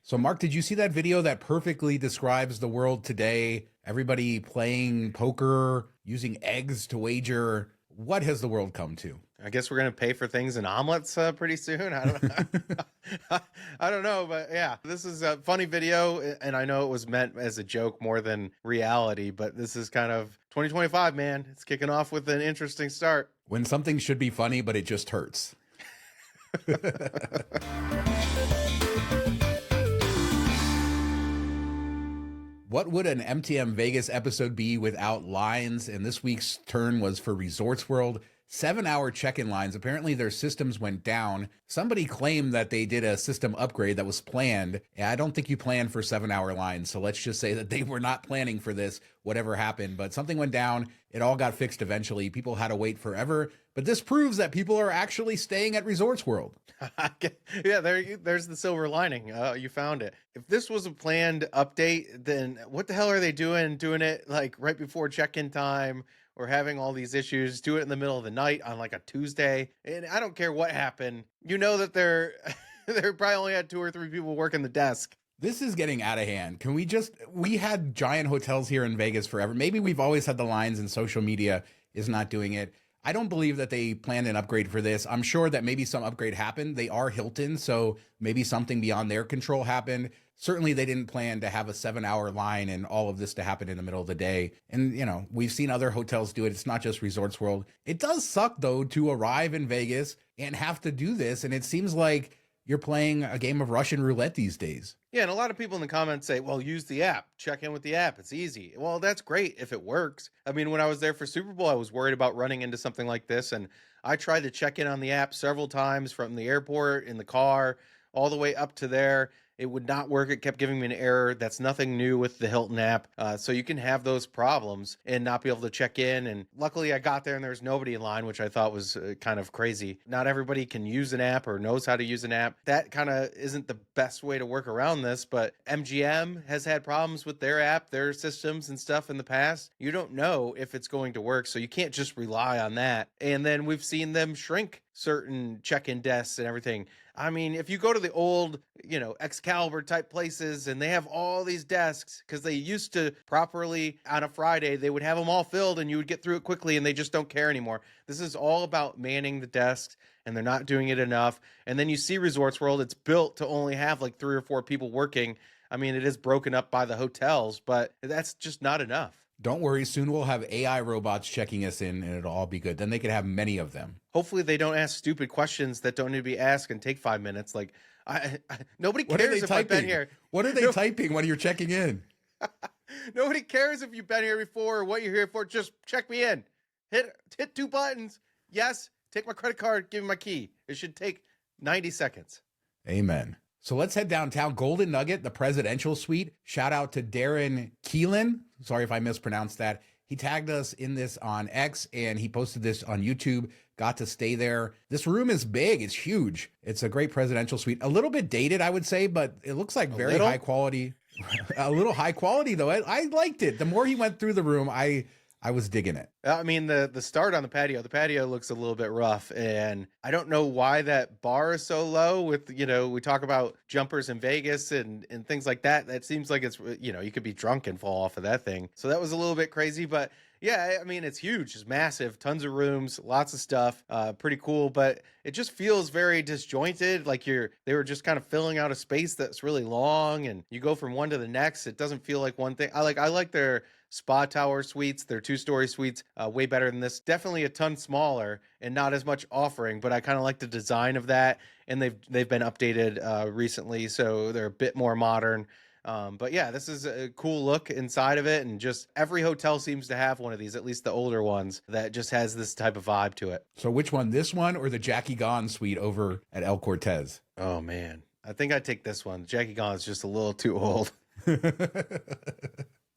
So, Mark, did you see that video that perfectly describes the world today? Everybody playing poker, using eggs to wager. What has the world come to? I guess we're gonna pay for things in omelets pretty soon. I don't know. I don't know, but yeah, this is a funny video, and I know it was meant as a joke more than reality. But this is kind of 2025, man. It's kicking off with an interesting start. When something should be funny, but it just hurts. What would an MTM Vegas episode be without lines? And this week's turn was for Resorts World. 7-hour check-in lines. Apparently their systems went down. Somebody claimed that they did a system upgrade that was planned. I don't think you planned for 7-hour lines. So let's just say that they were not planning for this, whatever happened. But something went down. It all got fixed eventually. People had to wait forever. But this proves that people are actually staying at Resorts World. Yeah, there's the silver lining. You found it. If this was a planned update, then what the hell are they doing? Doing it like right before check-in time, or having all these issues? Do it in the middle of the night on like a Tuesday. And I don't care what happened. You know that they're probably only had 2 or 3 people working the desk. This is getting out of hand. We had giant hotels here in Vegas forever. Maybe we've always had the lines and social media is not doing it. I don't believe that they planned an upgrade for this. I'm sure that maybe some upgrade happened. They are Hilton, so maybe something beyond their control happened. Certainly they didn't plan to have a 7-hour line and all of this to happen in the middle of the day. And, you know, we've seen other hotels do it. It's not just Resorts World. It does suck, though, to arrive in Vegas and have to do this. And it seems like you're playing a game of Russian roulette these days. Yeah, and a lot of people in the comments say, well, use the app. Check in with the app. It's easy. Well, that's great if it works. I mean, when I was there for Super Bowl, I was worried about running into something like this. And I tried to check in on the app several times from the airport, in the car, all the way up to there. It would not work. It kept giving me an error. That's nothing new with the Hilton app. So you can have those problems and not be able to check in. And luckily I got there and there was nobody in line, which I thought was kind of crazy. Not everybody can use an app or knows how to use an app. That kind of isn't the best way to work around this, but MGM has had problems with their app, their systems and stuff in the past. You don't know if it's going to work, so you can't just rely on that. And then we've seen them shrink certain check-in desks and everything. I mean, if you go to the old, Excalibur type places and they have all these desks, because they used to properly on a Friday, they would have them all filled and you would get through it quickly, and they just don't care anymore. This is all about manning the desks, and they're not doing it enough. And then you see Resorts World, it's built to only have like 3 or 4 people working. I mean, it is broken up by the hotels, but that's just not enough. Don't worry, soon we'll have AI robots checking us in and it'll all be good. Then they could have many of them. Hopefully they don't ask stupid questions that don't need to be asked and take 5 minutes. Like, nobody cares if I've been here. What are they typing when you're checking in? Nobody cares if you've been here before or what you're here for. Just check me in. Hit 2 buttons. Yes, take my credit card, give me my key. It should take 90 seconds. Amen. So let's head downtown. Golden Nugget, the presidential suite. Shout out to Darren Keelan. Sorry if I mispronounced that. He tagged us in this on X and he posted this on YouTube. Got to stay there. This room is big. It's huge. It's a great presidential suite. A little bit dated, I would say, but it looks like very high quality. A little high quality, though. I liked it. The more he went through the room, I was digging it. I mean, the start on the patio looks a little bit rough, and I don't know why that bar is so low with, we talk about jumpers in Vegas and things like that. That seems like it's, you could be drunk and fall off of that thing. So that was a little bit crazy, but yeah, I mean, it's huge. It's massive, tons of rooms, lots of stuff, pretty cool, but it just feels very disjointed. Like they were just kind of filling out a space that's really long, and you go from one to the next. It doesn't feel like one thing. I like their spa tower suites, their 2-story suites, way better than this. Definitely a ton smaller and not as much offering, but I kind of like the design of that. And they've been updated recently, so they're a bit more modern. But yeah, this is a cool look inside of it, and just every hotel seems to have one of these, at least the older ones, that just has this type of vibe to it. So which one, this one or the Jackie Gone suite over at El Cortez? Oh man, I think I'd take this one. Jackie Gone is just a little too old.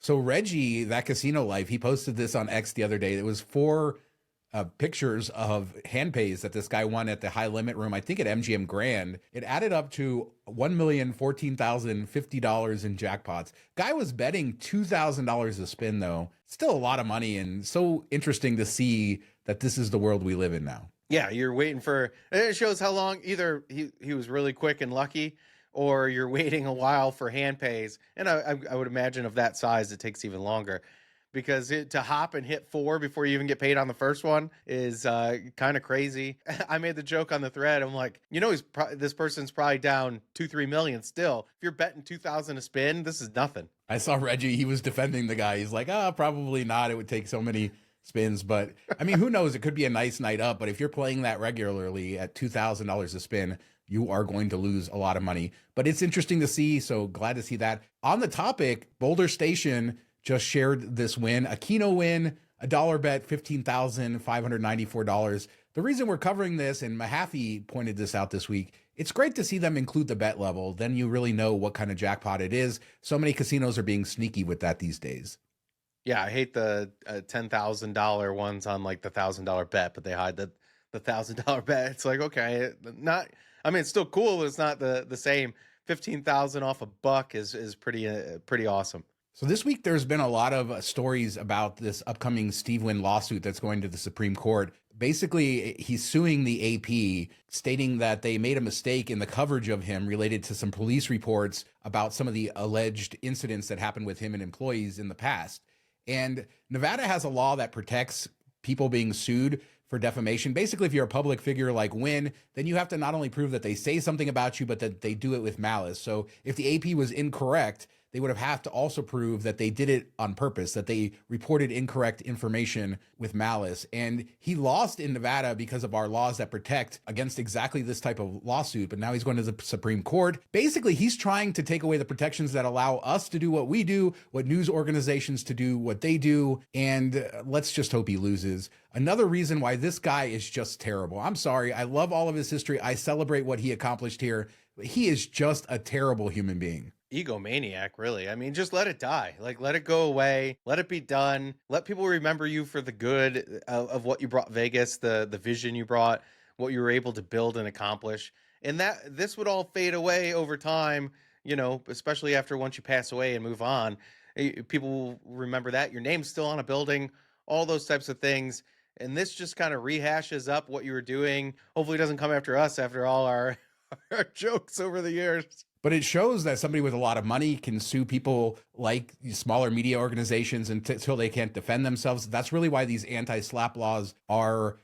So Reggie, that casino life, he posted this on X the other day. It was 4 pictures of Handpays that this guy won at the high limit room, I think at MGM Grand. It added up to $1,014,050 in jackpots. Guy was betting $2,000 a spin, though. Still a lot of money, and so interesting to see that this is the world we live in now. Yeah, you're waiting for, it shows how long either he was really quick and lucky, or you're waiting a while for Handpays. And I would imagine of that size, it takes even longer, because to hop and hit 4 before you even get paid on the first one is kind of crazy. I made the joke on the thread. I'm like, this person's probably down 2-3 million still. If you're betting 2,000 a spin, this is nothing. I saw Reggie, he was defending the guy. He's like, probably not. It would take so many spins. But I mean, who knows? It could be a nice night up. But if you're playing that regularly at $2,000 a spin, you are going to lose a lot of money. But it's interesting to see. So glad to see that. On the topic, Boulder Station just shared this win, a Keno win, a dollar bet, $15,594. The reason we're covering this, and Mahaffey pointed this out this week, it's great to see them include the bet level. Then you really know what kind of jackpot it is. So many casinos are being sneaky with that these days. Yeah, I hate the $10,000 ones on like the $1,000 bet, but they hide the $1,000 bet. It's like, okay, it's still cool, but it's not the same. 15,000 off a buck is pretty awesome. So this week, there's been a lot of stories about this upcoming Steve Wynn lawsuit that's going to the Supreme Court. Basically, he's suing the AP, stating that they made a mistake in the coverage of him related to some police reports about some of the alleged incidents that happened with him and employees in the past. And Nevada has a law that protects people being sued for defamation. Basically, if you're a public figure like Wynn, then you have to not only prove that they say something about you, but that they do it with malice. So if the AP was incorrect, they would have to also prove that they did it on purpose, that they reported incorrect information with malice. And he lost in Nevada because of our laws that protect against exactly this type of lawsuit. But now he's going to the Supreme Court. Basically, he's trying to take away the protections that allow us to do what we do, what news organizations to do what they do. And let's just hope he loses. Another reason why this guy is just terrible. I'm sorry. I love all of his history. I celebrate what he accomplished here. But he is just a terrible human being. Egomaniac, really. I mean, just let it die. Like, let it go away. Let it be done. Let people remember you for the good of what you brought Vegas, the vision you brought, what you were able to build and accomplish. And this would all fade away over time, especially after once you pass away and move on. People will remember that. Your name's still on a building, all those types of things. And this just kind of rehashes up what you were doing. Hopefully it doesn't come after us after all our jokes over the years. But it shows that somebody with a lot of money can sue people like smaller media organizations until they can't defend themselves. That's really why these anti-SLAPP laws are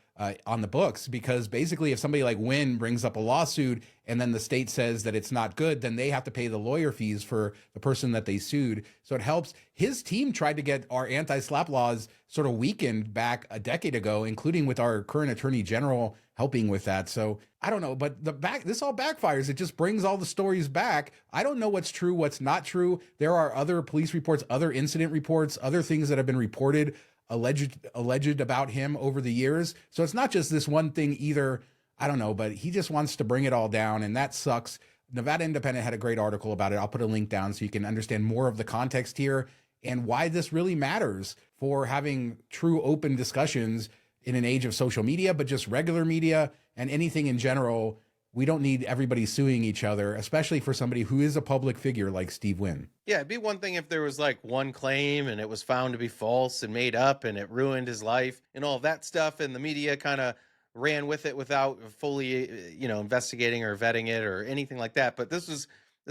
on the books, because basically if somebody like Wynn brings up a lawsuit and then the state says that it's not good, then they have to pay the lawyer fees for the person that they sued. So it helps. His team tried to get our anti-SLAPP laws sort of weakened back a decade ago, including with our current attorney general helping with that. So I don't know, but this all backfires. It just brings all the stories back. I don't know what's true, what's not true. There are other police reports, other incident reports, other things that have been reported, alleged about him over the years. So it's not just this one thing either. I don't know, but he just wants to bring it all down, and that sucks. Nevada Independent had a great article about it. I'll put a link down so you can understand more of the context here and why this really matters for having true open discussions in an age of social media, but just regular media and anything in general. We don't need everybody suing each other, especially for somebody who is a public figure like Steve Wynn. Yeah, it'd be one thing if there was like one claim and it was found to be false and made up and it ruined his life and all of that stuff, and the media kind of ran with it without fully, investigating or vetting it or anything like that. But it's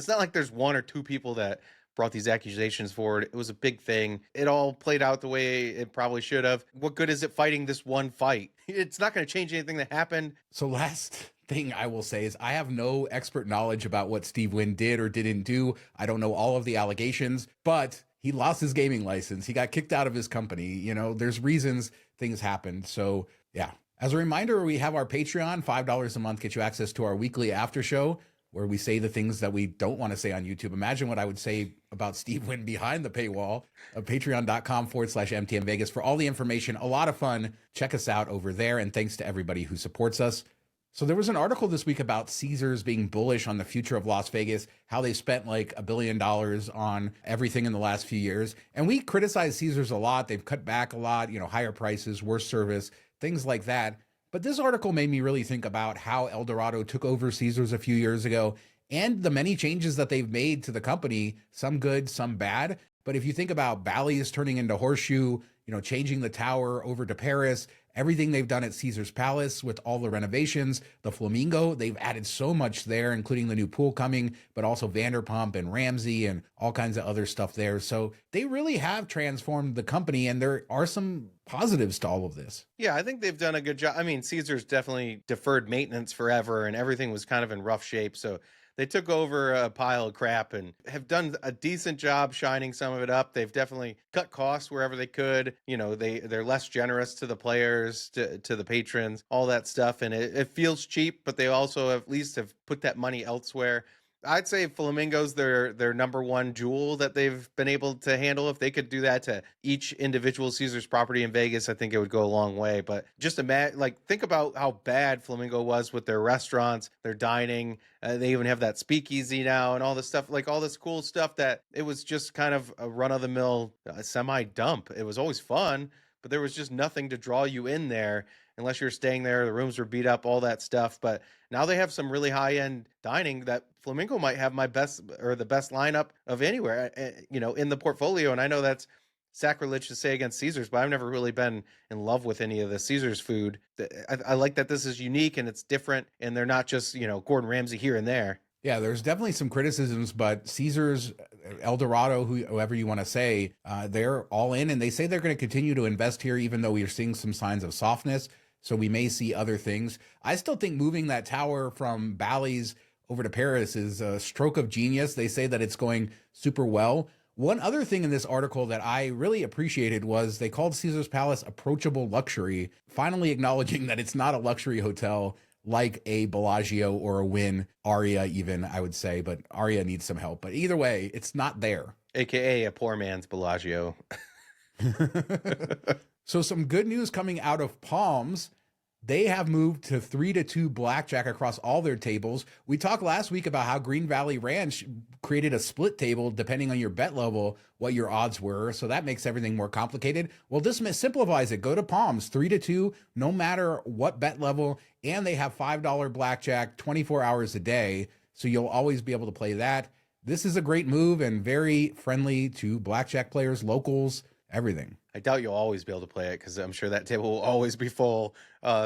not like there's one or two people that brought these accusations forward. It was a big thing. It all played out the way it probably should have. What good is it fighting this one fight? It's not going to change anything that happened. So last thing I will say is I have no expert knowledge about what Steve Wynn did or didn't do. I don't know all of the allegations, but he lost his gaming license. He got kicked out of his company. There's reasons things happened. So yeah. As a reminder, we have our Patreon. $5 a month gets you access to our weekly after show, where we say the things that we don't want to say on YouTube. Imagine what I would say about Steve Wynn behind the paywall of patreon.com/MTM Vegas for all the information. A lot of fun. Check us out over there. And thanks to everybody who supports us. So there was an article this week about Caesars being bullish on the future of Las Vegas, how they spent like $1 billion on everything in the last few years. And we criticize Caesars a lot. They've cut back a lot, higher prices, worse service, things like that. But this article made me really think about how El Dorado took over Caesars a few years ago and the many changes that they've made to the company, some good, some bad. But if you think about Bally's turning into Horseshoe, changing the tower over to Paris, everything they've done at Caesar's Palace with all the renovations, the Flamingo, they've added so much there, including the new pool coming, but also Vanderpump and Ramsey and all kinds of other stuff there. So they really have transformed the company, and there are some positives to all of this. Yeah, I think they've done a good job. I mean, Caesar's definitely deferred maintenance forever, and everything was kind of in rough shape. So they took over a pile of crap and have done a decent job shining some of it up. They've definitely cut costs wherever they could. You know, they're less generous to the players, to the patrons, all that stuff. And it feels cheap, but they also at least have put that money elsewhere. I'd say Flamingo's their number one jewel that they've been able to handle. If they could do that to each individual Caesar's property in Vegas, I think it would go a long way. But just imagine, like, think about how bad Flamingo was with their restaurants, their dining. They even have that speakeasy now and all this stuff, like all this cool stuff that it was just kind of a run-of-the-mill semi-dump. It was always fun, but there was just nothing to draw you in there unless you're staying there. The rooms were beat up, all that stuff. But now they have some really high-end dining that Flamingo might have the best lineup of anywhere, in the portfolio. And I know that's sacrilege to say against Caesar's, but I've never really been in love with any of the Caesar's food. I like that this is unique and it's different, and they're not just, Gordon Ramsay here and there. Yeah, there's definitely some criticisms, but Caesar's, El Dorado, whoever you want to say, they're all in, and they say they're going to continue to invest here, even though we are seeing some signs of softness. So we may see other things. I still think moving that tower from Bally's over to Paris is a stroke of genius. They say that it's going super well. One other thing in this article that I really appreciated was they called Caesar's Palace approachable luxury, finally acknowledging that it's not a luxury hotel like a Bellagio or a Wynn, Aria even, I would say, but Aria needs some help. But either way, it's not there. AKA a poor man's Bellagio. So some good news coming out of Palms. They have moved to 3-2 blackjack across all their tables. We talked last week about how Green Valley Ranch created a split table depending on your bet level, what your odds were. So that makes everything more complicated. Well, this simplifies it. Go to Palms, 3-2, no matter what bet level. And they have $5 blackjack 24 hours a day. So you'll always be able to play that. This is a great move and very friendly to blackjack players, locals, everything. I doubt you'll always be able to play it because I'm sure that table will always be full.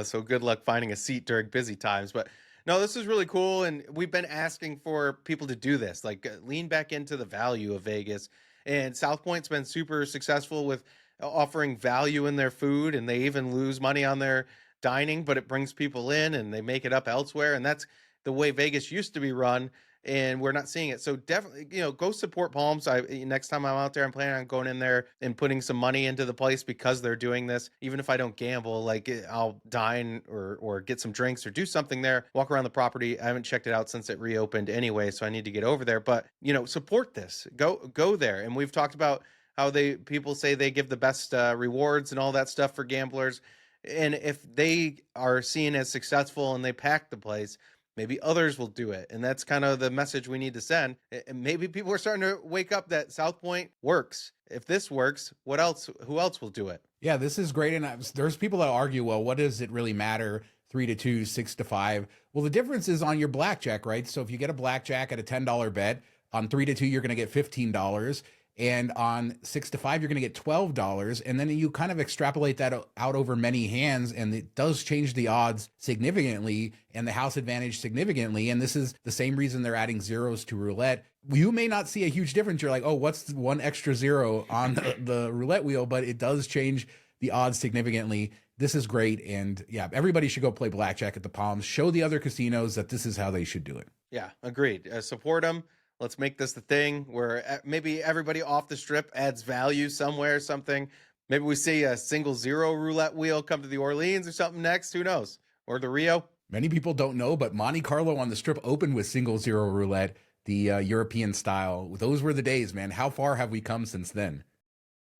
So good luck finding a seat during busy times. But no, this is really cool. And we've been asking for people to do this, like lean back into the value of Vegas. And South Point's been super successful with offering value in their food, and they even lose money on their dining, but it brings people in and they make it up elsewhere. And that's the way Vegas used to be run. And we're not seeing it. So definitely, go support Palms. Next time I'm out there, I'm planning on going in there and putting some money into the place because they're doing this. Even if I don't gamble, like I'll dine or get some drinks or do something there, walk around the property. I haven't checked it out since it reopened anyway, so I need to get over there. But, support this. Go there. And we've talked about how people say they give the best rewards and all that stuff for gamblers. And if they are seen as successful and they pack the place, maybe others will do it. And that's kind of the message we need to send. And maybe people are starting to wake up that South Point works. If this works, who else will do it? Yeah, this is great. And there's people that argue, well, what does it really matter? 3-2, 6-5. Well, the difference is on your blackjack, right? So if you get a blackjack at a $10 bet, on 3-2, you're going to get $15. And on 6-5, you're going to get $12. And then you kind of extrapolate that out over many hands. And it does change the odds significantly and the house advantage significantly. And this is the same reason they're adding zeros to roulette. You may not see a huge difference. You're like, oh, what's one extra zero on the roulette wheel? But it does change the odds significantly. This is great. And yeah, everybody should go play blackjack at the Palms. Show the other casinos that this is how they should do it. Yeah, agreed. Support them. Let's make this the thing where maybe everybody off the strip adds value somewhere, something. Maybe we see a single zero roulette wheel come to the Orleans or something next. Who knows? Or the Rio. Many people don't know, but Monte Carlo on the strip opened with single zero roulette, the European style. Those were the days, man. How far have we come since then?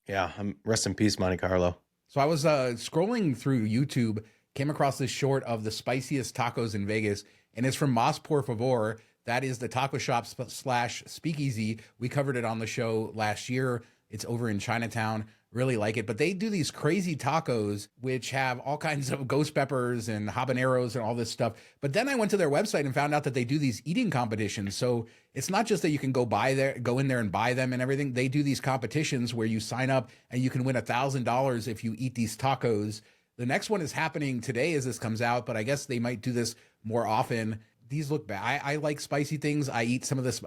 Yeah, rest in peace, Monte Carlo. So I was scrolling through YouTube, came across this short of the spiciest tacos in Vegas, and it's from Mas Por Favor. That is the taco shop / speakeasy. We covered it on the show last year. It's over in Chinatown. Really like it. But they do these crazy tacos, which have all kinds of ghost peppers and habaneros and all this stuff. But then I went to their website and found out that they do these eating competitions. So it's not just that you can go in there and buy them and everything. They do these competitions where you sign up and you can win $1,000 if you eat these tacos. The next one is happening today as this comes out, but I guess they might do this more often. These look bad. I like spicy things. I eat some of this.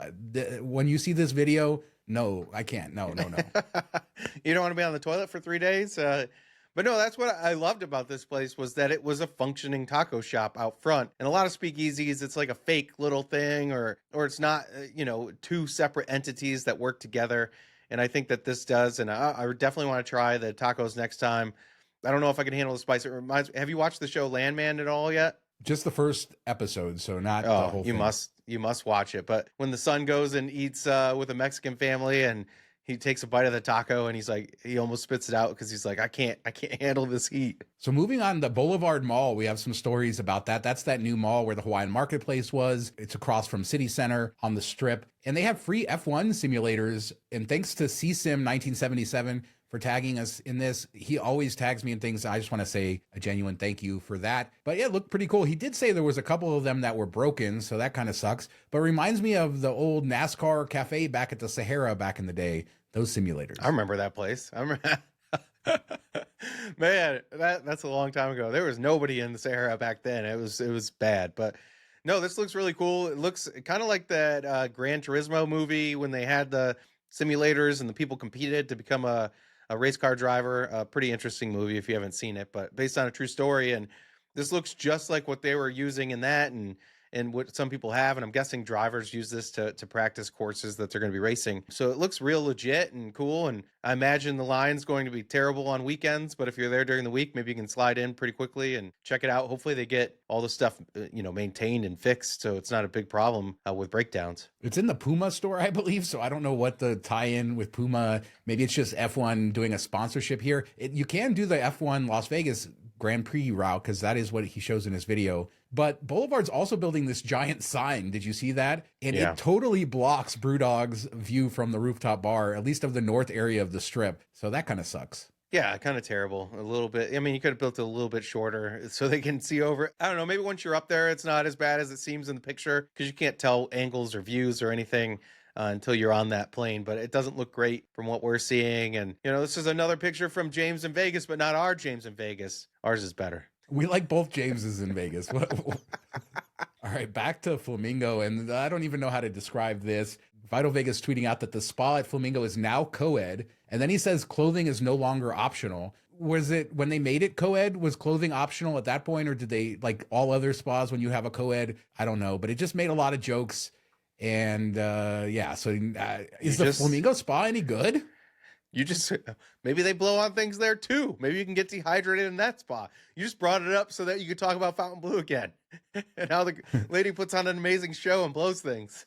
When you see this video, no, I can't. No. You don't want to be on the toilet for 3 days? But no, that's what I loved about this place, was that it was a functioning taco shop out front. And a lot of speakeasies, it's like a fake little thing, or it's not, two separate entities that work together. And I think that this does. And I definitely want to try the tacos next time. I don't know if I can handle the spice. It reminds me, have you watched the show Landman at all yet? Just the first episode, so not the whole thing. You must watch it. But when the son goes and eats with a Mexican family, and he takes a bite of the taco, and he almost spits it out because he's like, I can't handle this heat. So moving on, the Boulevard Mall, we have some stories about that. That's that new mall where the Hawaiian Marketplace was. It's across from City Center on the Strip. And they have free F1 simulators. And thanks to CSIM 1977 for tagging us in this. He always tags me in things. I just want to say a genuine thank you for that. But yeah, it looked pretty cool. He did say there was a couple of them that were broken, so that kind of sucks. But reminds me of the old NASCAR cafe back at the Sahara back in the day, those simulators. I remember that place. Man, that's a long time ago. There was nobody in the Sahara back then. It was bad. But no, this looks really cool. It looks kind of like that Gran Turismo movie when they had the simulators and the people competed to become a race car driver. A pretty interesting movie if you haven't seen it, but based on a true story. And this looks just like what they were using in that, and what some people have. And I'm guessing drivers use this to practice courses that they're going to be racing. So it looks real legit and cool. And I imagine the line's going to be terrible on weekends, but if you're there during the week, maybe you can slide in pretty quickly and check it out. Hopefully they get all the stuff, maintained and fixed, so it's not a big problem with breakdowns. It's in the Puma store, I believe. So I don't know what the tie-in with Puma. Maybe it's just F1 doing a sponsorship here. You can do the F1 Las Vegas Grand Prix route because that is what he shows in his video. But Boulevard's also building this giant sign. Did you see that? And It totally blocks Brewdog's view from the rooftop bar, at least of the north area of the Strip. So that kind of sucks. Yeah, kind of terrible. A little bit. I mean, you could have built it a little bit shorter so they can see over. I don't know. Maybe once you're up there, it's not as bad as it seems in the picture because you can't tell angles or views or anything until you're on that plane. But it doesn't look great from what we're seeing. And, this is another picture from James in Vegas, but not our James in Vegas. Ours is better. We like both Jameses in Vegas. All right, back to Flamingo. And I don't even know how to describe this. Vital Vegas tweeting out that the spa at Flamingo is now co-ed. And then he says clothing is no longer optional. Was it when they made it co-ed, was clothing optional at that point? Or did they, like all other spas, when you have a co-ed? I don't know. But it just made a lot of jokes. And is the Flamingo spa any good? Maybe they blow on things there too. Maybe you can get dehydrated in that spa. You just brought it up so that you could talk about Fontainebleau again and how the lady puts on an amazing show and blows things.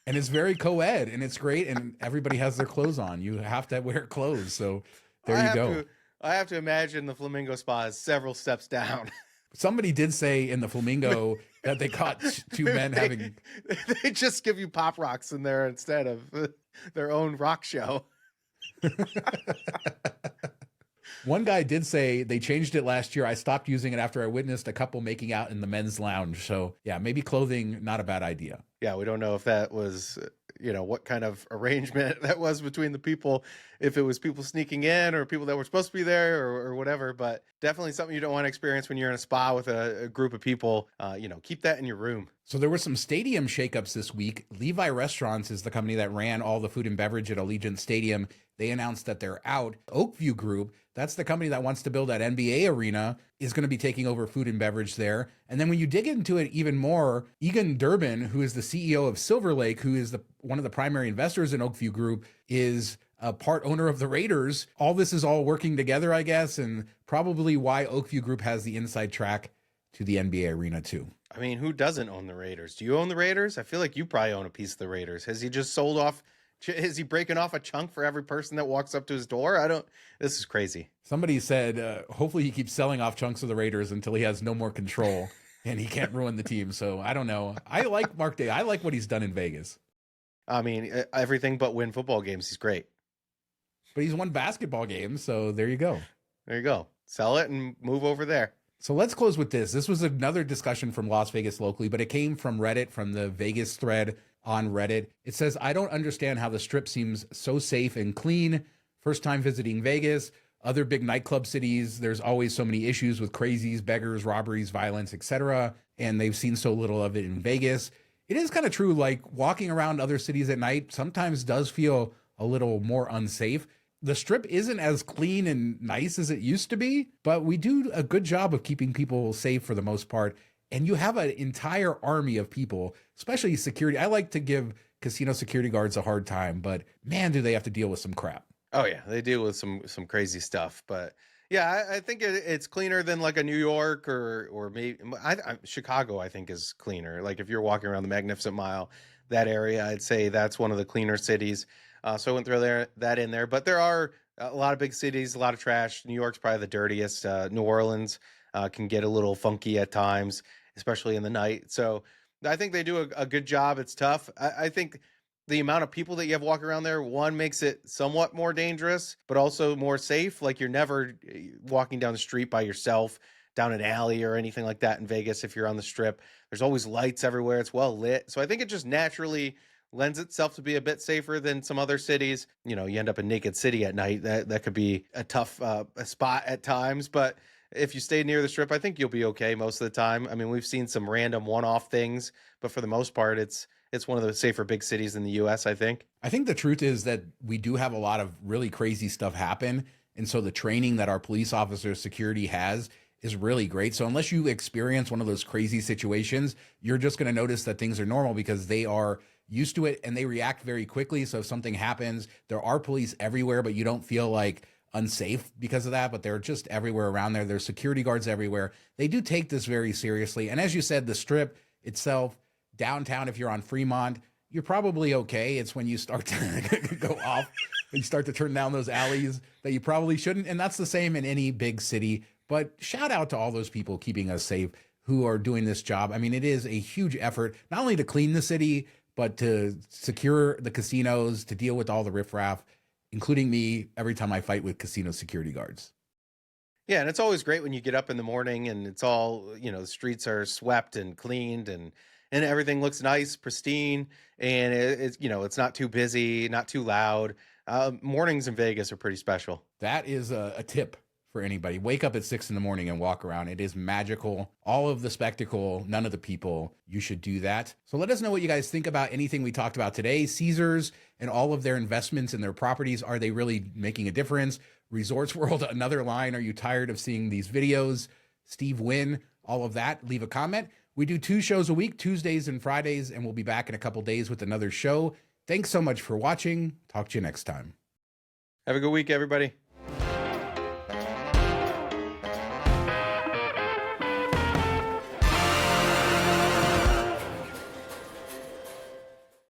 And it's very co-ed and it's great. And everybody has their clothes on. You have to wear clothes. So there you go. I have to imagine the Flamingo spa is several steps down. Somebody did say in the Flamingo that they caught two men having. They just give you pop rocks in there instead of their own rock show. One guy did say they changed it last year. I stopped using it after I witnessed a couple making out in the men's lounge. So yeah, maybe clothing, not a bad idea. Yeah, we don't know if that was, what kind of arrangement that was between the people, if it was people sneaking in or people that were supposed to be there or whatever, but definitely something you don't want to experience when you're in a spa with a group of people. Keep that in your room. So there were some stadium shakeups this week. Levi Restaurants is the company that ran all the food and beverage at Allegiant Stadium. They announced that they're out. Oakview Group, that's the company that wants to build that NBA arena, is going to be taking over food and beverage there. And then when you dig into it even more, Egan Durbin, who is the CEO of Silver Lake, who is one of the primary investors in Oakview Group, is a part owner of the Raiders. All this is all working together, I guess, and probably why Oakview Group has the inside track to the NBA arena too. I mean, who doesn't own the Raiders? Do you own the Raiders? I feel like you probably own a piece of the Raiders. Has he just sold off? Is he breaking off a chunk for every person that walks up to his door? This is crazy. Somebody said, hopefully he keeps selling off chunks of the Raiders until he has no more control and he can't ruin the team. So I don't know. I like Mark Day. I like what he's done in Vegas. I mean, everything but win football games. He's great. But he's won basketball games. So there you go. There you go. Sell it and move over there. So let's close with this. This was another discussion from Las Vegas locally, but it came from Reddit, from the Vegas thread on Reddit. It says, I don't understand how the Strip seems so safe and clean. First time visiting Vegas. other big nightclub cities, there's always so many issues with crazies, beggars, robberies, violence, etc. And they've seen so little of it in Vegas. It is kind of true, like walking around other cities at night sometimes does feel a little more unsafe. The Strip isn't as clean and nice as it used to be, but we do a good job of keeping people safe for the most part. And you have an entire army of people, especially security. I like to give casino security guards a hard time, but man, do they have to deal with some crap. Oh yeah, they deal with some crazy stuff, but yeah, I think it's cleaner than like a New York or maybe Chicago. I think is cleaner. Like if you're walking around the Magnificent Mile, that area, I'd say that's one of the cleaner cities. So I wouldn't throw that in there, but there are a lot of big cities, a lot of trash. New York's probably the dirtiest. New Orleans can get a little funky at times, especially in the night. So I think they do a good job. It's tough. I think the amount of people that you have walking around there, one, makes it somewhat more dangerous, but also more safe. Like you're never walking down the street by yourself, down an alley or anything like that in Vegas. If you're on the Strip, there's always lights everywhere. It's well lit. So I think it just naturally lends itself to be a bit safer than some other cities. You know, you end up in Naked City at night. That could be a tough a spot at times, but if you stay near the Strip, I think you'll be okay most of the time. I mean, we've seen some random one-off things, but for the most part, it's one of the safer big cities in the US, I think. I think the truth is that we do have a lot of really crazy stuff happen. And so the training that our police officers security has is really great. So unless you experience one of those crazy situations, you're just going to notice that things are normal because they are used to it and they react very quickly. So if something happens, there are police everywhere, but you don't feel like unsafe because of that, but they're just everywhere around there. There's security guards everywhere. They do take this very seriously. And as you said, the Strip itself, downtown, if you're on Fremont, you're probably okay. It's when you start to go off and you start to turn down those alleys that you probably shouldn't. And that's the same in any big city. But shout out to all those people keeping us safe who are doing this job. I mean, it is a huge effort, not only to clean the city, but to secure the casinos, to deal with all the riffraff, including me every time I fight with casino security guards. Yeah, and it's always great when you get up in the morning and it's all, the streets are swept and cleaned and everything looks nice, pristine, and it's not too busy, not too loud. Mornings in Vegas are pretty special. That is a tip for anybody. Wake up at 6 a.m. and walk around. It is magical. All of the spectacle, none of the people. You should do that. So let us know what you guys think about anything we talked about today. Caesars and all of their investments in their properties. Are they really making a difference? Resorts World, another line. Are you tired of seeing these videos? Steve Wynn, all of that. Leave a comment. We do 2 shows a week, Tuesdays and Fridays, and we'll be back in a couple days with another show. Thanks so much for watching. Talk to you next time. Have a good week, everybody.